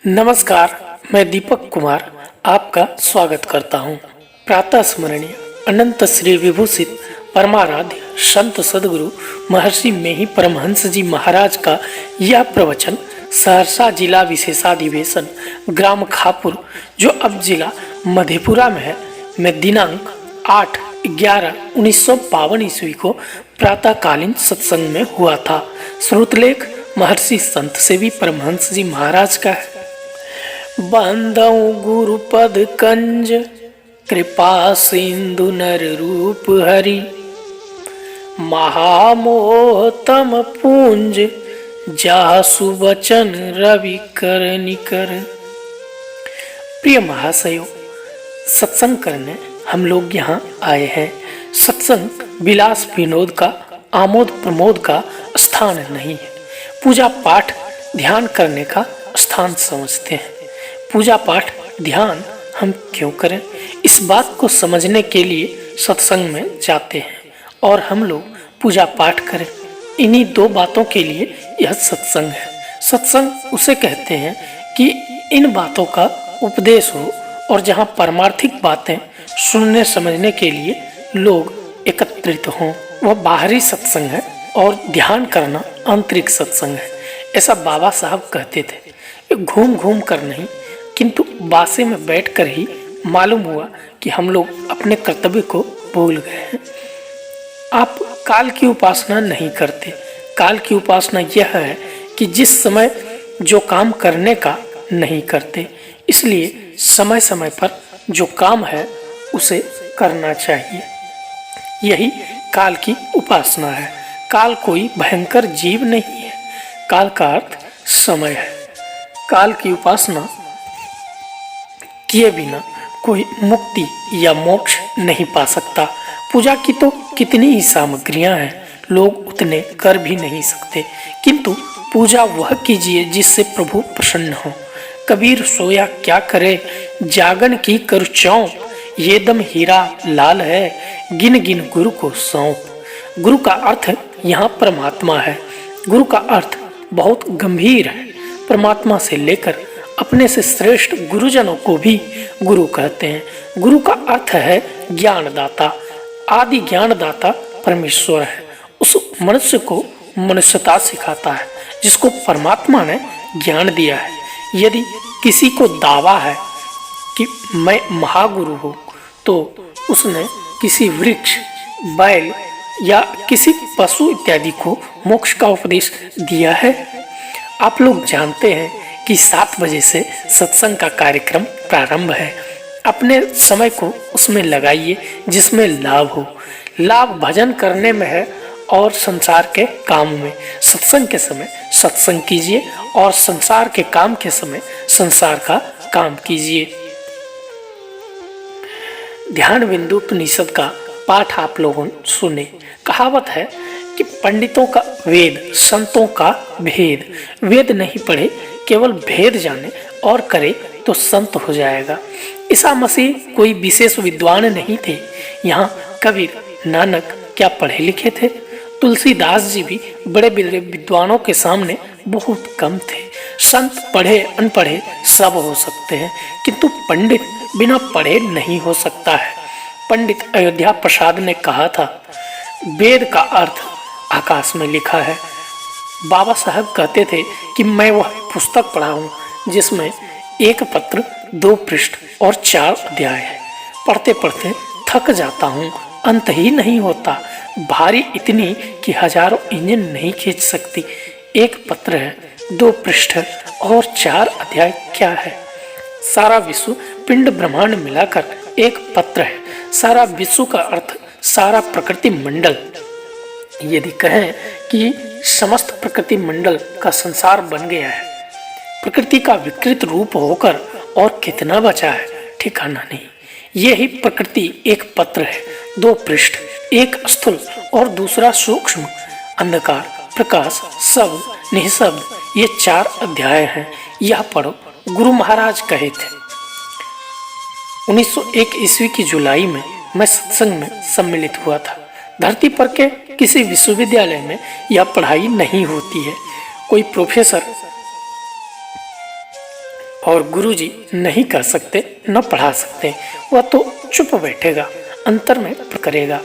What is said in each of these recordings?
नमस्कार, मैं दीपक कुमार आपका स्वागत करता हूँ। प्रातः स्मरणीय अनंत श्री विभूषित परमाराध्य संत सदगुरु महर्षि मेही परमहंस जी महाराज का यह प्रवचन सहरसा जिला विशेषाधिवेशन ग्राम खापुर, जो अब जिला मधेपुरा में है, में दिनांक 8/11/1952 ईस्वी को प्रातःकालीन सत्संग में हुआ था। श्रुतलेख महर्षि संत सेवी परमहंस जी महाराज का है। बंदौ गुरुपद कंज कृपा सिंधु नर रूप हरि, महामोह तम पूंज जासु वचन रवि कर निकर। प्रिय महाशयों, सत्संग करने हम लोग यहाँ आए हैं। सत्संग विलास विनोद का, आमोद प्रमोद का स्थान नहीं है। पूजा पाठ ध्यान करने का स्थान समझते हैं। पूजा पाठ ध्यान हम क्यों करें, इस बात को समझने के लिए सत्संग में जाते हैं और हम लोग पूजा पाठ करें। इन्हीं दो बातों के लिए यह सत्संग है। सत्संग उसे कहते हैं कि इन बातों का उपदेश हो और जहाँ परमार्थिक बातें सुनने समझने के लिए लोग एकत्रित हों, वह बाहरी सत्संग है और ध्यान करना आंतरिक सत्संग है। ऐसा बाबा साहब कहते थे। घूम घूम कर नहीं, किंतु बासे में बैठकर ही मालूम हुआ कि हम लोग अपने कर्तव्य को भूल गए हैं। आप काल की उपासना नहीं करते। काल की उपासना यह है कि जिस समय जो काम करने का नहीं करते, इसलिए समय समय पर जो काम है उसे करना चाहिए। यही काल की उपासना है। काल कोई भयंकर जीव नहीं है। काल का अर्थ समय है। काल की उपासना किए बिना कोई मुक्ति या मोक्ष नहीं पा सकता। पूजा की तो कितनी ही सामग्रियां हैं, लोग उतने कर भी नहीं सकते, किंतु पूजा वह कीजिए जिससे प्रभु प्रसन्न हो। कबीर सोया क्या करे, जागन की कर चौंप, ये दम हीरा लाल है, गिन गिन गुरु को सौंप। गुरु का अर्थ यहाँ परमात्मा है। गुरु का अर्थ बहुत गंभीर है। परमात्मा से लेकर अपने से श्रेष्ठ गुरुजनों को भी गुरु कहते हैं। गुरु का अर्थ है ज्ञानदाता। आदि ज्ञानदाता परमेश्वर है। उस मनुष्य को मनुष्यता सिखाता है जिसको परमात्मा ने ज्ञान दिया है। यदि किसी को दावा है कि मैं महागुरु हूँ, तो उसने किसी वृक्ष, बैल या किसी पशु इत्यादि को मोक्ष का उपदेश दिया है। आप लोग जानते हैं कि 7 बजे से सत्संग का कार्यक्रम प्रारंभ है। अपने समय को उसमें लगाइए जिसमें लाभ हो। लाभ भजन करने में है और संसार के काम में। सत्संग के समय सत्संग कीजिए और संसार के काम के समय संसार का काम कीजिए। ध्यान बिंदु उपनिषद का पाठ आप लोगों सुने। कहावत है कि पंडितों का वेद, संतों का भेद। वेद नहीं पढ़े, केवल भेद जाने और करे तो संत हो जाएगा। ईसा मसीह कोई विशेष विद्वान नहीं थे। यहाँ कबीर, नानक क्या पढ़े लिखे थे? तुलसीदास जी भी बड़े बड़े विद्वानों के सामने बहुत कम थे। संत पढ़े अनपढ़े सब हो सकते हैं, किंतु पंडित बिना पढ़े नहीं हो सकता है। पंडित अयोध्या प्रसाद ने कहा था, वेद का अर्थ आकाश में लिखा है। बाबा साहब कहते थे कि मैं वह पुस्तक पढ़ा हूँ जिसमें 1 पत्र, 2 पृष्ठ और 4 अध्याय है। पढ़ते पढ़ते थक जाता हूँ, अंत ही नहीं होता। भारी इतनी कि हजारों इंजन नहीं खींच सकती। 1 पत्र है, 2 पृष्ठ और 4 अध्याय क्या है? सारा विश्व पिंड ब्रह्मांड मिलाकर 1 पत्र है। सारा विश्व का अर्थ सारा प्रकृति मंडल। यदि कहें कि समस्त प्रकृति मंडल का संसार बन गया है, प्रकृति का विकृत रूप होकर और कितना बचा है, ठिकाना नहीं। यही प्रकृति 1 पत्र है, 2 पृष्ठ, एक स्थूल और दूसरा सूक्ष्म। अंधकार, प्रकाश, शब्द, निःशब्द, ये 4 अध्याय हैं। यह पढ़ो, गुरु महाराज कहे थे। 1901 ईस्वी की जुलाई में मैं सत्संग में सम्मिलित हुआ था। धरती पर के किसी विश्वविद्यालय में यह पढ़ाई नहीं होती है। कोई प्रोफेसर और गुरुजी नहीं कर सकते न पढ़ा सकते, वह तो चुप बैठेगा, अंतर में करेगा,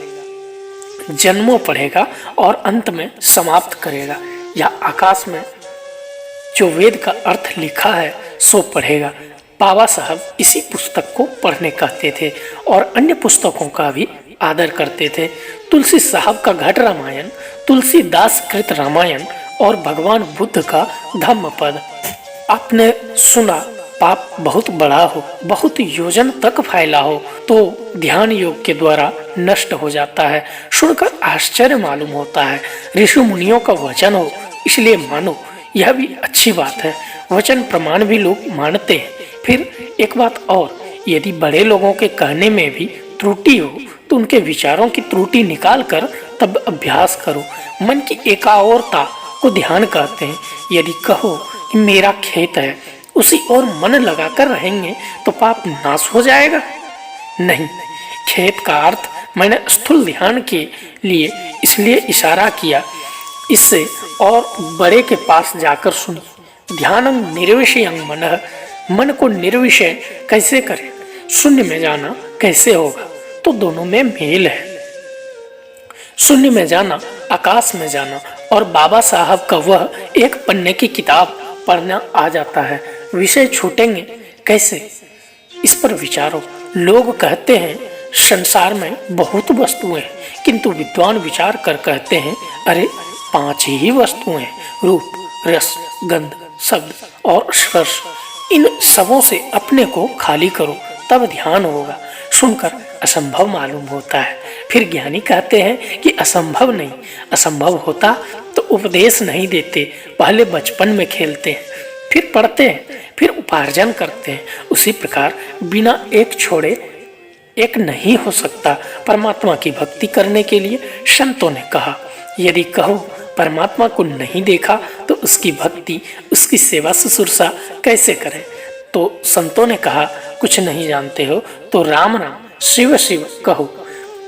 जन्मों पढ़ेगा और अंत में समाप्त करेगा, या आकाश में जो वेद का अर्थ लिखा है सो पढ़ेगा। बाबा साहब इसी पुस्तक को पढ़ने कहते थे और अन्य पुस्तकों का भी आदर करते थे। तुलसी साहब का घट रामायण, तुलसीदास कृत रामायण और भगवान बुद्ध का धम्मपद। आपने सुना, पाप बहुत बड़ा हो, बहुत योजन तक फैला हो तो ध्यान योग के द्वारा नष्ट हो जाता है। सुनकर आश्चर्य मालूम होता है। ऋषि मुनियों का वचन हो इसलिए मानो, यह भी अच्छी बात है। वचन प्रमाण भी लोग मानते हैं। फिर एक बात और, यदि बड़े लोगों के कहने में भी त्रुटि हो तो उनके विचारों की त्रुटि निकाल कर तब अभ्यास करो। मन की एकाग्रता को ध्यान कहते हैं। यदि कहो कि मेरा खेत है, उसी और मन लगाकर रहेंगे तो पाप नाश हो जाएगा? नहीं, खेत का अर्थ मैंने स्थूल ध्यान के लिए इसलिए इशारा किया। इससे और बड़े के पास जाकर सुनिए। ध्यानं निर्विषयं मनः, मन को निर्विषय कैसे करें? शून्य में जाना कैसे होगा? तो दोनों में मेल है। शून्य में जाना, आकाश में जाना और बाबा साहब का वह एक पन्ने की किताब पढ़ना आ जाता है। विषय छूटेंगे कैसे, इस पर विचारो। लोग कहते हैं संसार में बहुत वस्तुएं हैं, किंतु विद्वान विचार कर कहते हैं अरे 5 ही वस्तुएं हैं, रूप, रस, गंध, शब्द और स्पर्श। इन सबों से अपने को खाली करो तब ध्यान होगा। सुनकर असंभव मालूम होता है। फिर ज्ञानी कहते हैं कि असंभव नहीं, असंभव होता तो उपदेश नहीं देते। पहले बचपन में खेलते हैं, फिर पढ़ते हैं, फिर उपार्जन करते हैं। उसी प्रकार बिना एक छोड़े एक नहीं हो सकता। परमात्मा की भक्ति करने के लिए संतों ने कहा, यदि कहो परमात्मा को नहीं देखा तो उसकी भक्ति, उसकी सेवा शुश्रूषा कैसे करें? तो संतों ने कहा, कुछ नहीं जानते हो तो राम राम, शिव शिव कहो,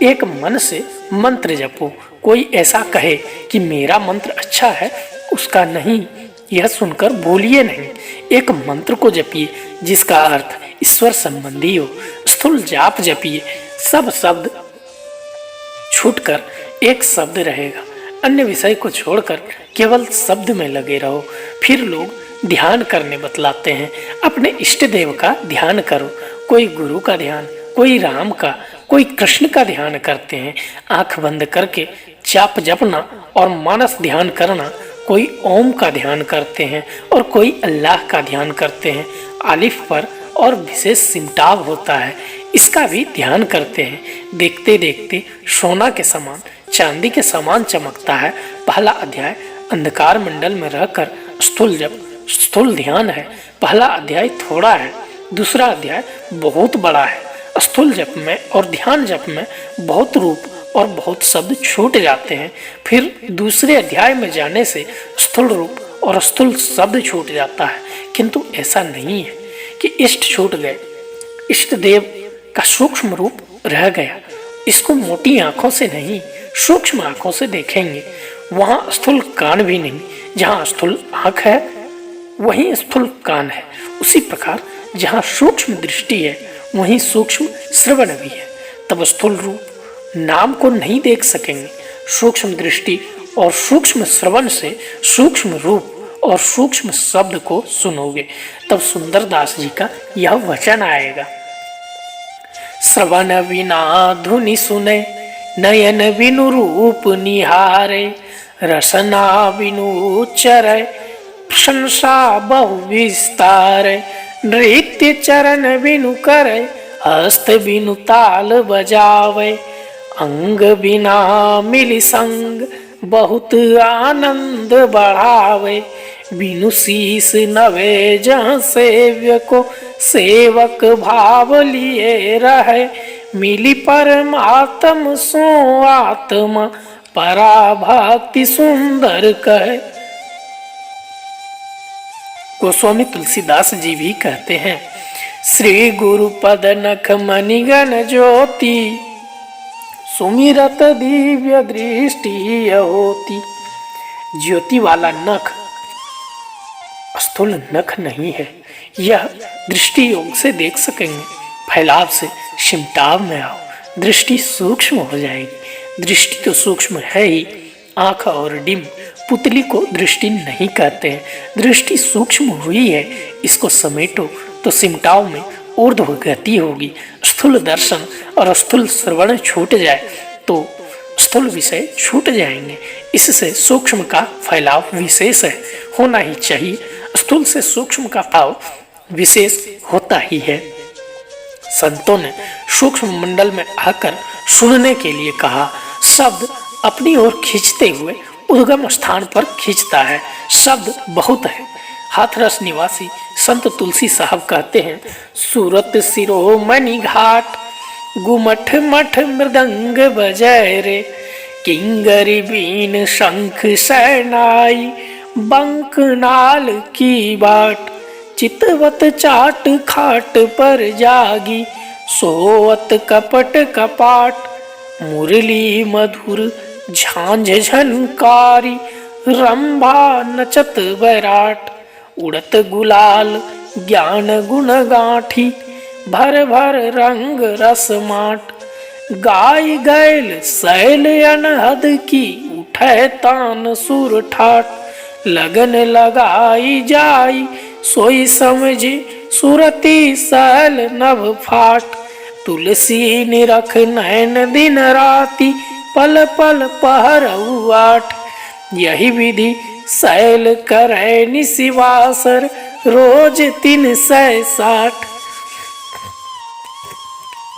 एक मन से मंत्र जपो। कोई ऐसा कहे कि मेरा मंत्र अच्छा है, उसका नहीं, यह सुनकर बोलिए नहीं। एक मंत्र को जपिए जिसका अर्थ ईश्वर संबंधी हो। स्थूल जाप जपिए, सब शब्द छूटकर एक शब्द रहेगा। अन्य विषय को छोड़कर केवल शब्द में लगे रहो। फिर लोग ध्यान करने बतलाते हैं। अपने इष्ट देव का ध्यान करो। कोई गुरु का ध्यान, कोई राम का, कोई कृष्ण का ध्यान करते हैं। आंख बंद करके जाप जपना और मानस ध्यान करना। कोई ओम का ध्यान करते हैं और कोई अल्लाह का ध्यान करते हैं। आलिफ पर और विशेष सिमटाव होता है, इसका भी ध्यान करते हैं। देखते देखते सोना के समान, चांदी के समान चमकता है। पहला अध्याय अंधकार मंडल में रहकर स्थूल जप, स्थूल ध्यान है। पहला अध्याय थोड़ा है, दूसरा अध्याय बहुत बड़ा है। स्थूल जप में और ध्यान जप में बहुत रूप और बहुत शब्द छूट जाते हैं। फिर दूसरे अध्याय में जाने से स्थूल रूप और स्थूल शब्द छूट जाता है। किंतु ऐसा नहीं है कि इष्ट छूट गए, इष्ट देव का सूक्ष्म रूप रह गया। इसको मोटी आंखों से नहीं, सूक्ष्म आंखों से देखेंगे। वहाँ स्थूल कान भी नहीं। जहाँ स्थूल आंख है वहीं स्थूल कान है। उसी प्रकार जहाँ सूक्ष्म दृष्टि है वहीं सूक्ष्म श्रवण भी है। तब स्थूल रूप नाम को नहीं देख सकेंगे। सूक्ष्म दृष्टि और सूक्ष्म श्रवण से सूक्ष्म रूप और सूक्ष्म शब्द को सुनोगे। तब सुंदरदास जी का यह वचन आएगा, श्रवण बिना धुनि सुने, नयन बिनु रूप निहारे, रसना बिनु चरे, प्रशंसा बहु विस्तारे, नृत्य चरण बिनु करे, हस्त बिनु ताल बजावे, अंग बिना मिली संग, बहुत आनंद बढ़ावे, बिनु शीस नवे जहाँ सेव्य को, सेवक भाव लिए रहे, मिली परमात्म सो आत्मा, पराभक्ति सुंदर कहे। गोस्वामी तुलसीदास जी भी कहते हैं, श्री गुरु पद नख मणिगण ज्योति, सुमिरत दिव्य दृष्टि होती। ज्योति वाला नख स्थूल नख नहीं है, यह दृष्टि योग से देख सकेंगे। फैलाव से सिमटाव में आओ, दृष्टि सूक्ष्म हो जाएगी। दृष्टि तो सूक्ष्म है ही, आंख और डिम पुतली को दृष्टि नहीं कहते हैं। दृष्टि सूक्ष्म हुई है, इसको समेटो तो सिमटाव में ऊर्ध्व गति होगी। स्थूल दर्शन और स्थूल श्रवण छूट जाए तो स्थूल विषय छूट जाएंगे। इससे सूक्ष्म का फैलाव विशेष है, होना ही चाहिए। स्थूल से सूक्ष्म का फैलाव विशेष होता ही है। संतों ने सूक्ष्म मंडल में आकर सुनने के लिए कहा। शब्द अपनी ओर खींचते हुए उद्गम स्थान पर खींचता है। शब्द बहुत है। हाथरस निवासी संत तुलसी साहब कहते हैं, सूरत शिरोमणि घाट गुमठ मठ मृदंग बजाय रे, किंगरी बीन शंख शहनाई बंक नाल की बाट, चितवत चाट खाट पर जागी सोवत कपट कपाट, मुरली मधुर झांझ झनकारी रंभा नचत बैराट, उड़त गुलाल ज्ञान गुण गांठी भर भर रंग रस माट, गाय गैल सैल अनहद की उठे तान सुर ठाट, लगन लगाई जाई सोई समझी सुरती सैल नभ फाट, तुलसी निरख नैन दिन राती पल पल पहर आठ, यही विधि सैल करे निशिवासर रोज 360।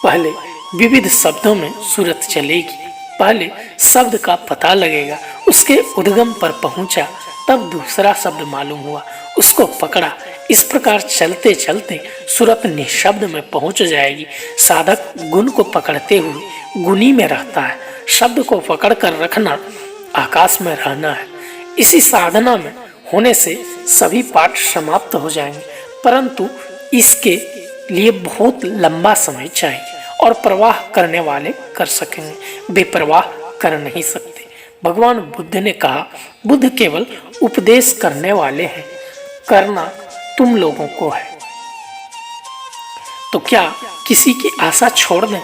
पहले विविध शब्दों में सूरत चलेगी, पहले शब्द का पता लगेगा, उसके उद्गम पर पहुंचा, तब दूसरा शब्द मालूम हुआ, उसको पकड़ा। इस प्रकार चलते चलते सूरत निशब्द में पहुंच जाएगी। साधक गुण को पकड़ते हुए गुणी में रहता है। शब्द को पकड़ कर रखना आकाश में रहना है। इसी साधना में होने से सभी पाठ समाप्त हो जाएंगे, परंतु इसके लिए बहुत लंबा समय चाहिए और प्रवाह करने वाले कर सकेंगे, बेप्रवाह कर नहीं सकते। भगवान बुद्ध ने कहा, बुद्ध केवल उपदेश करने वाले हैं, करना तुम लोगों को है। तो क्या किसी की आशा छोड़ दें?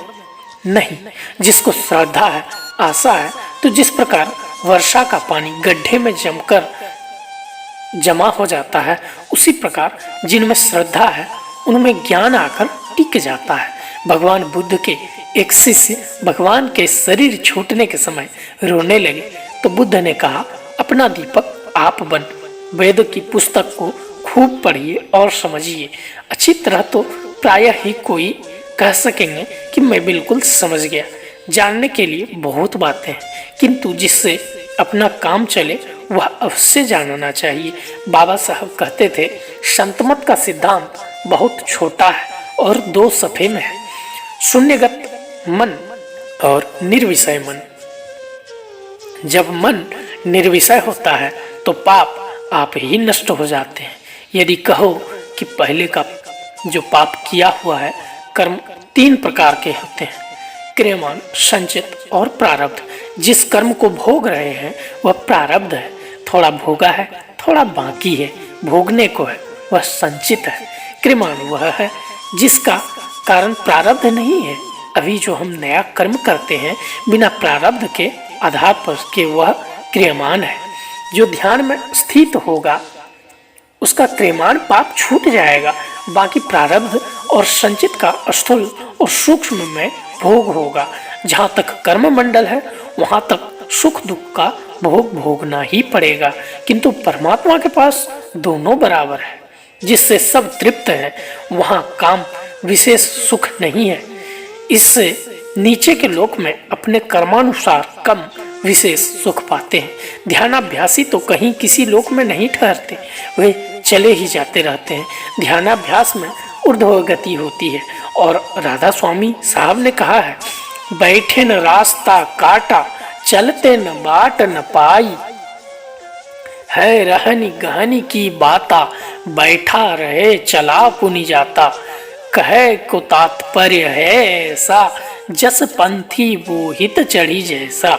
नहीं। जिसको श्रद्धा है, आशा है, तो जिस प्रकार वर्षा का पानी गड्ढे में जमकर जमा हो जाता है, उसी प्रकार जिनमें श्रद्धा है उनमें ज्ञान आकर टिक जाता है। भगवान बुद्ध के एक शिष्य भगवान के शरीर छूटने के समय रोने लगे तो बुद्ध ने कहा, अपना दीपक आप बन, वेद की पुस्तक को खूब पढ़िए और समझिए। अच्छी तरह तो प्रायः ही कोई कह सकेंगे कि मैं बिल्कुल समझ गया। जानने के लिए बहुत बातें हैं, किंतु जिससे अपना काम चले वह अवश्य जानना चाहिए। बाबा साहब कहते थे, संतमत का सिद्धांत बहुत छोटा है और 2 सफ़े में है, शून्यगत मन और निर्विषय मन। जब मन निर्विषय होता है तो पाप आप ही नष्ट हो जाते हैं। यदि कहो कि पहले का जो पाप किया हुआ है, कर्म 3 प्रकार के होते हैं, क्रियमान, संचित और प्रारब्ध। जिस कर्म को भोग रहे हैं वह प्रारब्ध है, थोड़ा भोगा है, थोड़ा बाकी है, भोगने को है, वह संचित है। क्रियमान वह है जिसका कारण प्रारब्ध नहीं है। अभी जो हम नया कर्म करते हैं बिना प्रारब्ध के आधार पर के, वह क्रियमान है। जो ध्यान में स्थित होगा उसका क्रियमान पाप छूट जाएगा, बाकी प्रारब्ध और संचित का स्थूल और सूक्ष्म में भोग होगा। जहाँ तक कर्म मंडल है वहाँ तक सुख दुख का भोग भोगना ही पड़ेगा, किंतु परमात्मा के पास दोनों बराबर है, जिससे सब तृप्त है। वहाँ काम विशेष सुख नहीं है। इससे नीचे के लोक में अपने कर्मानुसार कम विशेष सुख पाते हैं। ध्यानाभ्यासी तो कहीं किसी लोक में नहीं ठहरते, वे चले ही जाते रहते हैं। ध्यानाभ्यास में ऊर्ध्व गति होती है। और राधा स्वामी साहब ने कहा है, बैठे न रास्ता काटा, चलते न बाट न पाई, है रहनी गहनी की बाता, बैठा रहे चला पुनि जाता, कहे को तात्पर्य है ऐसा, जस पंथी वो हित चढ़ी जैसा।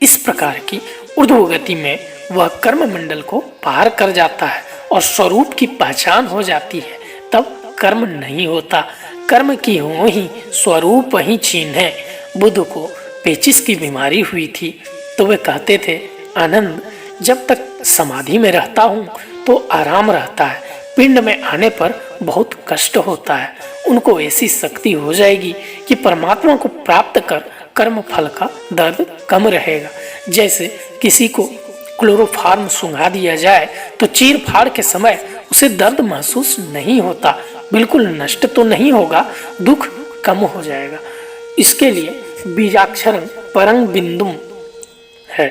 इस प्रकार की ऊर्ध्व गति में वह कर्म मंडल को पार कर जाता है और स्वरूप की पहचान हो जाती है, तब कर्म नहीं होता। कर्म की हो ही स्वरूप ही छीन है। बुद्ध को पेचिस की बीमारी हुई थी तो वे कहते थे, आनंद, जब तक समाधि में रहता हूँ तो आराम रहता है, पिंड में आने पर बहुत कष्ट होता है। उनको ऐसी शक्ति हो जाएगी कि परमात्मा को प्राप्त कर कर्म फल का दर्द कम रहेगा। जैसे किसी को क्लोरोफार्म सुंघा दिया जाए तो चीर फाड़ के समय उसे दर्द महसूस नहीं होता, बिल्कुल नष्ट तो नहीं होगा, दुख कम हो जाएगा। इसके लिए बीजाक्षरं परं बिंदुम है।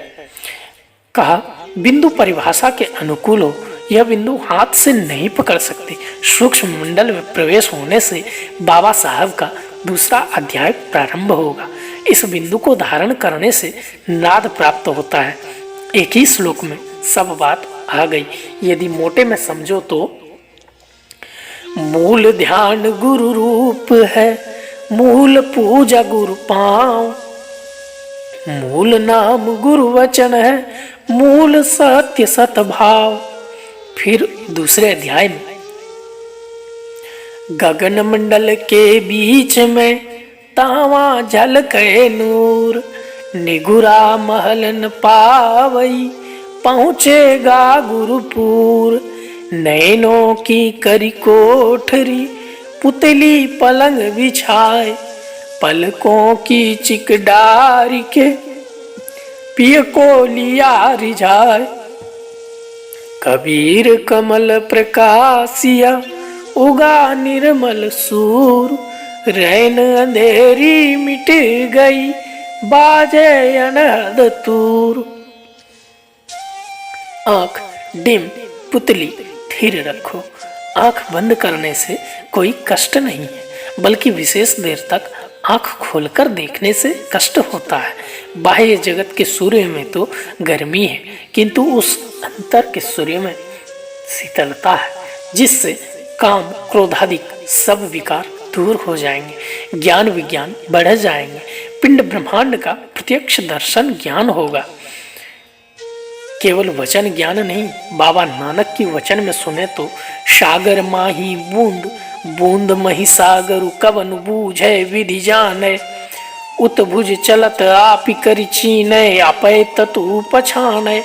कहा, बिंदु परिभाषा के अनुकूल हो। यह बिंदु हाथ से नहीं पकड़ सकते। सूक्ष्म मंडल में प्रवेश होने से बाबा साहब का दूसरा अध्याय प्रारंभ होगा। इस बिंदु को धारण करने से नाद प्राप्त होता है। एक ही श्लोक में सब बात आ गई। यदि मोटे में समझो तो मूल ध्यान गुरु रूप है, मूल पूजा गुरु पांव, मूल नाम गुरु वचन है, मूल सत्य सतभाव। फिर दूसरे अध्याय में गगन मंडल के बीच में तावा झलके नूर, निगुरा महल न पावई पहुँचेगा गुरुपुर। नैनों की करी कोठरी पुतली पलंग बिछाए, पलकों की चिकडारी के पिय को लिया रिझाए। कबीर कमल प्रकाशिया उगा निर्मल सूर, रैन अंधेरी मिट गई बाजे अनहद तूर। आंख डिम, पुतली स्थिर रखो। आंख बंद करने से कोई कष्ट नहीं है, बल्कि विशेष देर तक आंख खोलकर देखने से कष्ट होता है। बाह्य जगत के सूर्य में तो गर्मी है, किंतु उस अंतर के सूर्य में शीतलता है, जिससे काम क्रोधादिक सब विकार दूर हो जाएंगे, ज्ञान विज्ञान बढ़ जाएंगे, पिंड ब्रह्मांड का प्रत्यक्ष दर्शन ज्ञान होगा। केवल वचन ज्ञान नहीं, बाबा नानक की वचन में सुने तो सागर माही बूंद, बूंद मही सागर कवन बूझे विधि जाने, उतभुज चलत आपी करी चीने, आपे ततु पछाने।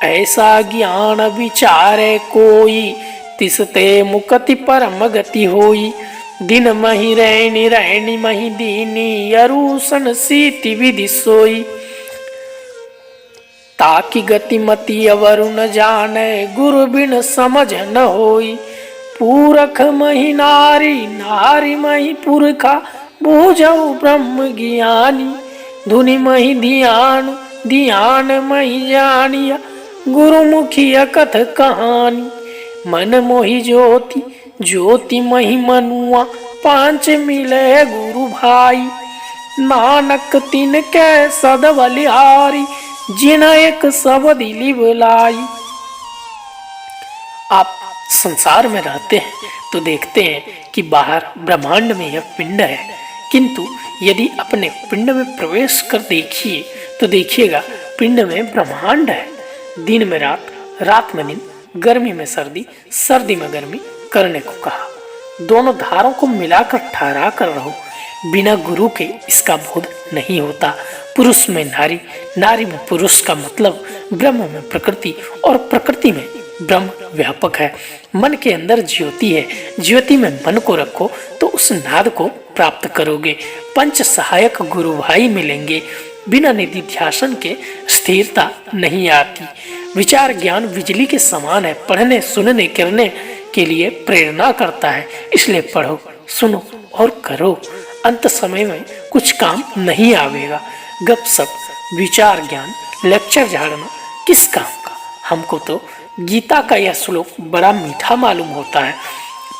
ऐसा ज्ञान विचारे कोई, तिसते मुक्ति परम गति होई। दिन मही रैनी रैनी मही दीनी, अरूसन सीति विधि सोई। ताकि गति मति अवरु न जाने, गुरु बिन समझ न होई। पूरख मही नारी, नारी मही पुरखा, बूझऊ ब्रह्म ज्ञानी। धुनि मही ध्यान, ध्यान मही जानिया, गुरुमुखी कथ कहानी। मन मोहि ज्योति, ज्योति मही मनुआ, पांच मिले गुरु भाई। नानक तिन के सद बलिहारी, जिन एक सब दिली बुलाई। आप संसार में रहते हैं तो देखते हैं कि बाहर ब्रह्मांड में यह पिंड है, किंतु यदि अपने पिंड में प्रवेश कर देखिए तो देखिएगा पिंड में ब्रह्मांड है। दिन में रात, रात में दिन, गर्मी में सर्दी, सर्दी में गर्मी करने को कहा। दोनों धारों को मिलाकर ठहरा कर रहो। बिना गुरु के इसका बोध नहीं होता। पुरुष में नारी, नारी में पुरुष का मतलब ब्रह्म में प्रकृति और प्रकृति में ब्रह्म व्यापक है। मन के अंदर ज्योति है, ज्योति में मन को रखो तो उस नाद को प्राप्त करोगे। पंच सहायक गुरु भाई मिलेंगे। बिना निधिध्यासन के स्थिरता नहीं आती। विचार ज्ञान बिजली के समान है, पढ़ने सुनने करने के लिए प्रेरणा करता है। इसलिए पढ़ो, सुनो और करो। अंत समय में कुछ काम नहीं आवेगा। गपसप, विचार ज्ञान, लेक्चर झाड़ना किस काम का। हमको तो गीता का यह श्लोक बड़ा मीठा मालूम होता है।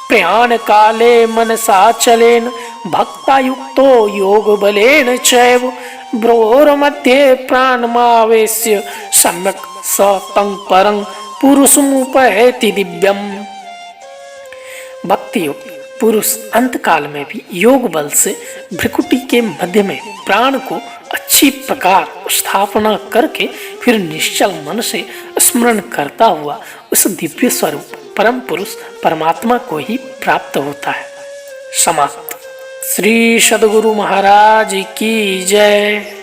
प्रयाण काले मनसा चलेन, भक्ता युक्तो योग बलेन चैव, ब्रोर मध्ये प्राणमावेश्य, सम्यक स तं परं पुरुषमुपैति दिव्यम। भक्ति योग पुरुष अंत काल में भी योग बल से भ्रिकुटी के मध्य में प्राण को अच्छी प्रकार स्थापना करके फिर निश्चल मन से स्मरण करता हुआ उस दिव्य स्वरूप परम पुरुष परमात्मा को ही प्राप्त होता है। समाप्त। श्री सद्गुरु महाराज की जय।